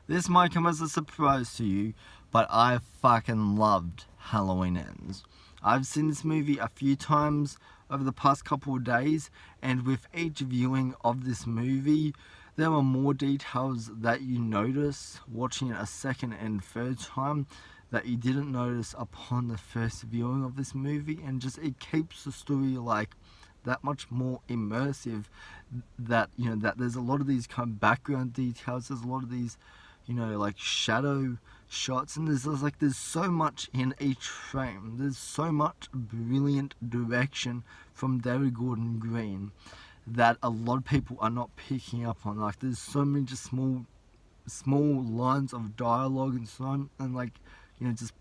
This might come as a surprise to you, but I fucking loved Halloween Ends. I've seen this movie a few times over the past couple of days, and with each viewing of this movie, there were more details that you notice watching it a second and third time that you didn't notice upon the first viewing of this movie, and just it keeps the story like that much more immersive. That that there's a lot of these kind of background details, there's a lot of these like shadow shots, and there's so much in each frame. There's so much brilliant direction from David Gordon Green that a lot of people are not picking up on. Like there's so many just small lines of dialogue and so on, and like just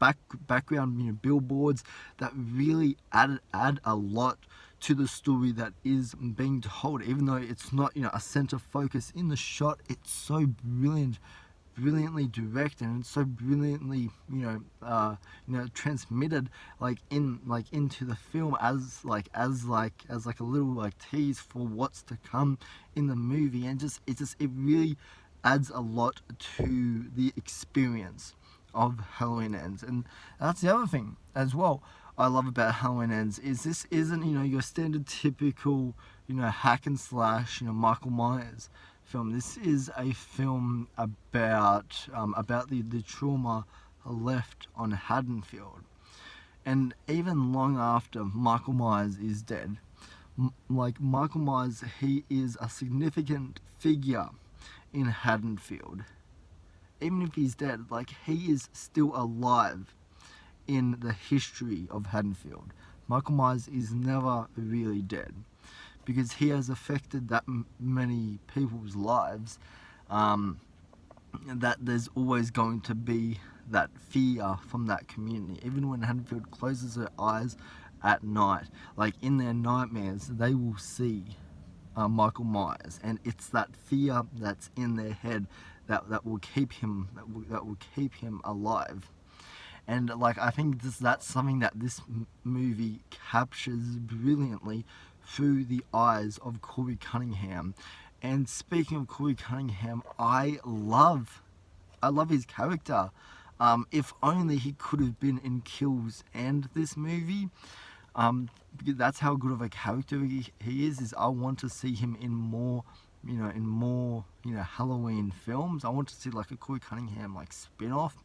background billboards that really add a lot to the story that is being told, even though it's not a center focus in the shot. It's so brilliantly directed, and it's so brilliantly transmitted into the film as a little tease for what's to come in the movie. And it really adds a lot to the experience of Halloween Ends. And that's the other thing as well I love about Halloween Ends, is this isn't your standard typical hack and slash Michael Myers film. This is a film about the trauma left on Haddonfield, and even long after Michael Myers is dead, Michael Myers, he is a significant figure in Haddonfield. Even if he's dead, he is still alive in the history of Haddonfield. Michael Myers is never really dead, because he has affected that many people's lives, that there's always going to be that fear from that community. Even when Haddonfield closes their eyes at night, in their nightmares, they will see Michael Myers, and it's that fear that's in their head that will keep him alive. And I think that's something that this movie captures brilliantly through the eyes of Corey Cunningham. And speaking of Corey Cunningham, I love his character. If only he could have been in Kills and this movie. Because that's how good of a character he is. I want to see him in more Halloween films. I want to see a Corey Cunningham spin-off.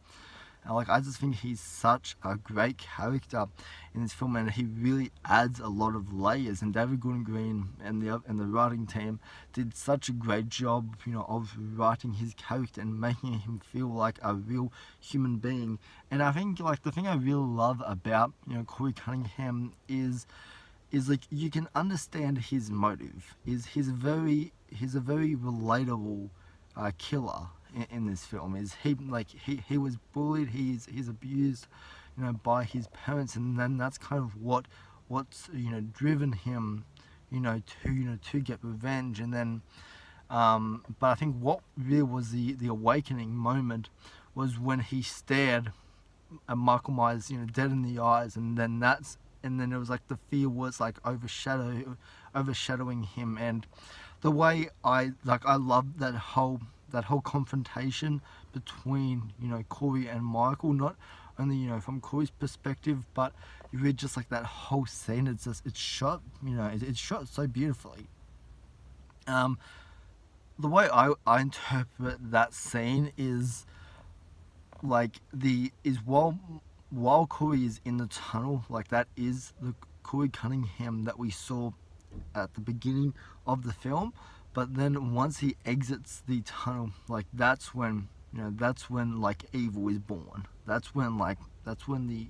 I just think he's such a great character in this film, and he really adds a lot of layers. And David Gordon Green and the writing team did such a great job, of writing his character and making him feel like a real human being. And I think the thing I really love about Corey Cunningham is you can understand his motive. He's a very relatable killer in this film. Is he was bullied, he's abused by his parents, and then that's kind of what's driven him to get revenge. And then but I think what really was the awakening moment was when he stared at Michael Myers dead in the eyes, and then it was the fear was overshadowing him. And the way I love that whole confrontation between Corey and Michael, not only from Corey's perspective, but you read just that whole scene. It's shot it's shot so beautifully. The way I interpret that scene is while Corey is in the tunnel, that is the Corey Cunningham that we saw at the beginning of the film. But then once he exits the tunnel, that's when evil is born. That's when the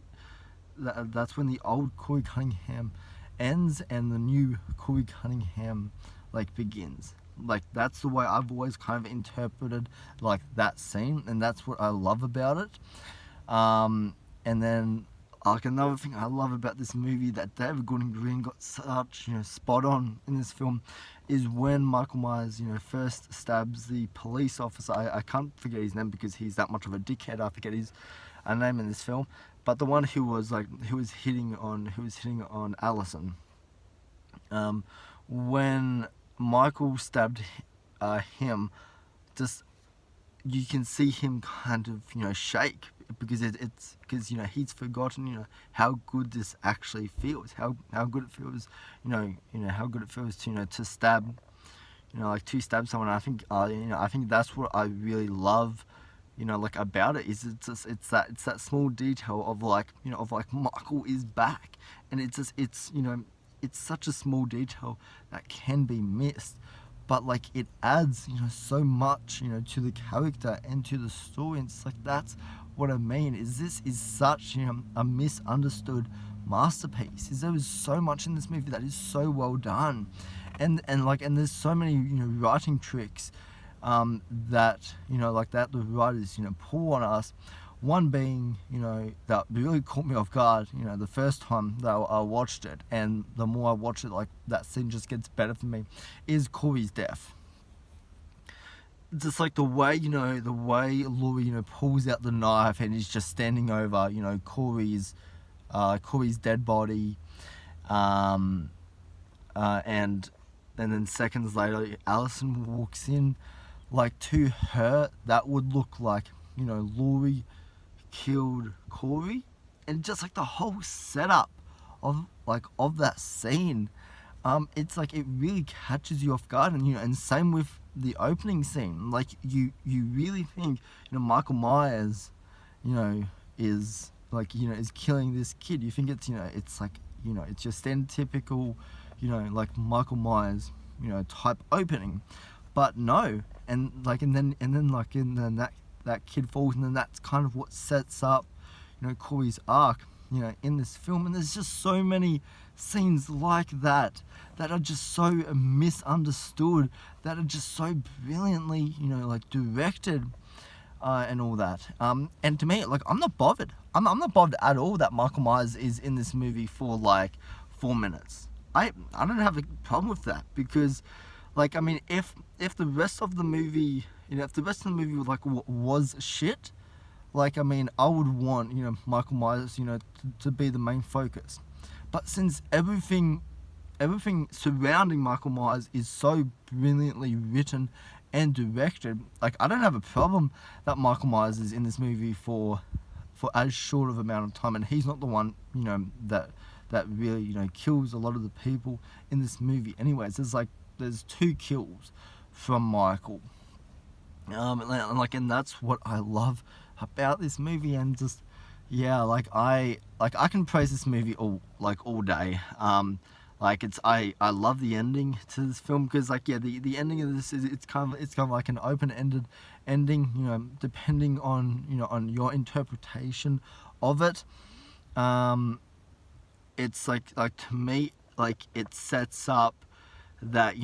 old Corey Cunningham ends and the new Corey Cunningham begins. That's the way I've always kind of interpreted that scene, and that's what I love about it. And then another thing I love about this movie that David Gordon Green got such spot on in this film is when Michael Myers first stabs the police officer. I can't forget his name because he's that much of a dickhead. I forget his name in this film, but the one who was hitting on Allison. When Michael stabbed him, just you can see him kind of, shake, because it's because, he's forgotten, how good this actually feels, how good it feels, how good it feels to, to stab, like to stab someone. I think that's what I really love, like about it, is it's that small detail of like, of like Michael is back, and it's such a small detail that can be missed, but like it adds, so much, to the character and to the story. And it's like, that's what I mean, is this is such, a misunderstood masterpiece. Is there is so much in this movie that is so well done, and there's so many, writing tricks, that, like that the writers, pull on us. One being, that really caught me off guard, the first time that I watched it, and the more I watch it, like that scene just gets better for me, is Corey's death. Just like the way, Laurie, pulls out the knife and is just standing over, Corey's dead body, and then seconds later, Allison walks in. Like, to her, that would look like, Laurie killed Corey, and just like the whole setup of that scene, it's like it really catches you off guard. And and same with the opening scene, like you really think, Michael Myers, is like, is killing this kid. You think it's, it's like, it's your standard typical, like Michael Myers, type opening, but no. And then that kid falls, and then that's kind of what sets up, Corey's arc, in this film. And there's just so many scenes like that are just so misunderstood, that are just so brilliantly, like directed, and all that. And to me, like, I'm not bothered. I'm not bothered at all that Michael Myers is in this movie for like 4 minutes. I don't have a problem with that, because, like, I mean, if the rest of the movie, if the rest of the movie like was shit, like, I mean, I would want, Michael Myers, to be the main focus. But since everything surrounding Michael Myers is so brilliantly written and directed, like, I don't have a problem that Michael Myers is in this movie for as short of amount of time, and he's not the one, that really, kills a lot of the people in this movie. Anyways, there's 2 kills from Michael, and that's what I love about this movie. And just, yeah, I can praise this movie all day. I love the ending to this film, because, like, yeah, the ending of this is, it's kind of like an open-ended ending, depending on, on your interpretation of it. It's like to me, like, it sets up that,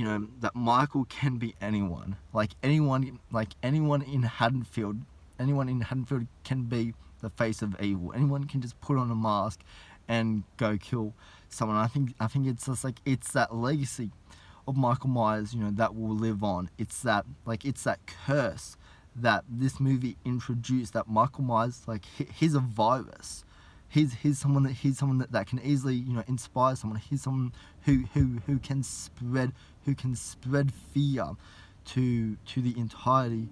that Michael can be anyone, like anyone in Haddonfield. Anyone in Haddonfield can be the face of evil. Anyone can just put on a mask and go kill someone. I think it's just like, it's that legacy of Michael Myers, that will live on. It's that curse that this movie introduced, that Michael Myers, like, he's a virus. He's someone that can easily, inspire someone. He's someone who can spread fear to the entirety,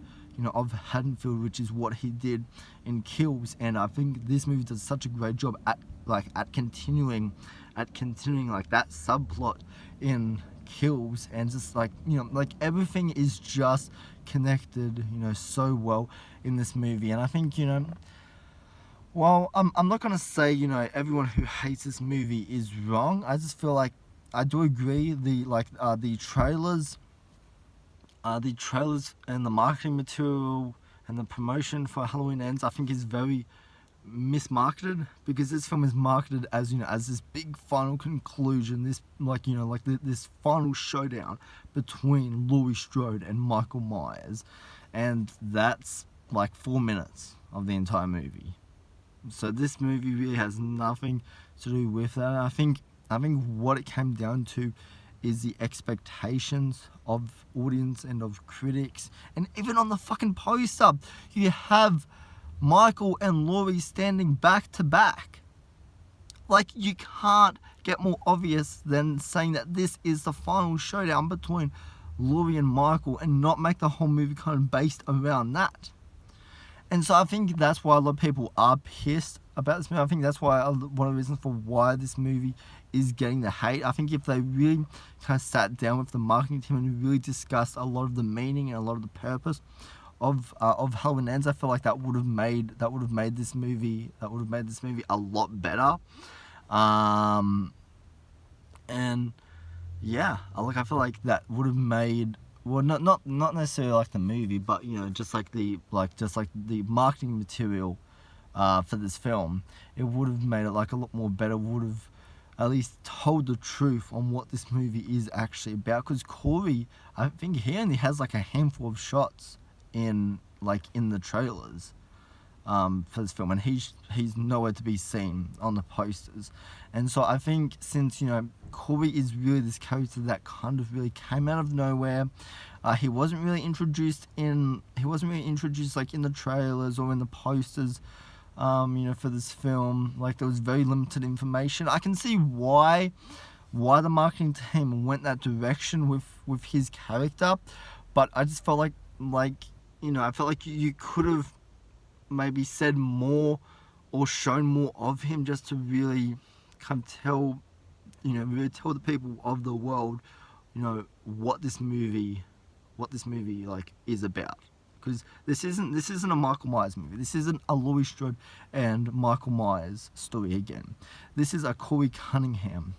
of Haddonfield, which is what he did in Kills. And I think this movie does such a great job at continuing like that subplot in Kills, and just like, like everything is just connected, so well in this movie. And I think, well, I'm not gonna say, everyone who hates this movie is wrong. I just feel like I do agree, the trailers and the marketing material and the promotion for Halloween Ends, I think, is very mismarketed, because this film is marketed as, as this big final conclusion, this this final showdown between Laurie Strode and Michael Myers, and that's like 4 minutes of the entire movie. So this movie really has nothing to do with that. I think what it came down to is the expectations of audience and of critics. And even on the fucking poster, you have Michael and Laurie standing back to back. Like, you can't get more obvious than saying that this is the final showdown between Laurie and Michael, and not make the whole movie kind of based around that. And so I think that's why a lot of people are pissed about this movie. I think that's why one of the reasons for why this movie is getting the hate. I think if they really kind of sat down with the marketing team and really discussed a lot of the meaning and a lot of the purpose of Halloween Ends, I feel like that would have made this movie a lot better. And yeah, I feel like that would have made, well, not necessarily like the movie, but just like the marketing material for this film, it would have made it like a lot more better. Would have at least told the truth on what this movie is actually about. Because Corey, I think he only has like a handful of shots in the trailers for this film, and he's nowhere to be seen on the posters. And so I think since Corey is really this character that kind of really came out of nowhere, he wasn't really introduced like in the trailers or in the posters, for this film. Like, there was very limited information. I can see why the marketing team went that direction with his character, but I just felt like I felt like you could have maybe said more or shown more of him, just to really kind of tell the people of the world what this movie like is about. Because this isn't a Michael Myers movie. This isn't a Laurie Strode and Michael Myers story again. This is a Corey Cunningham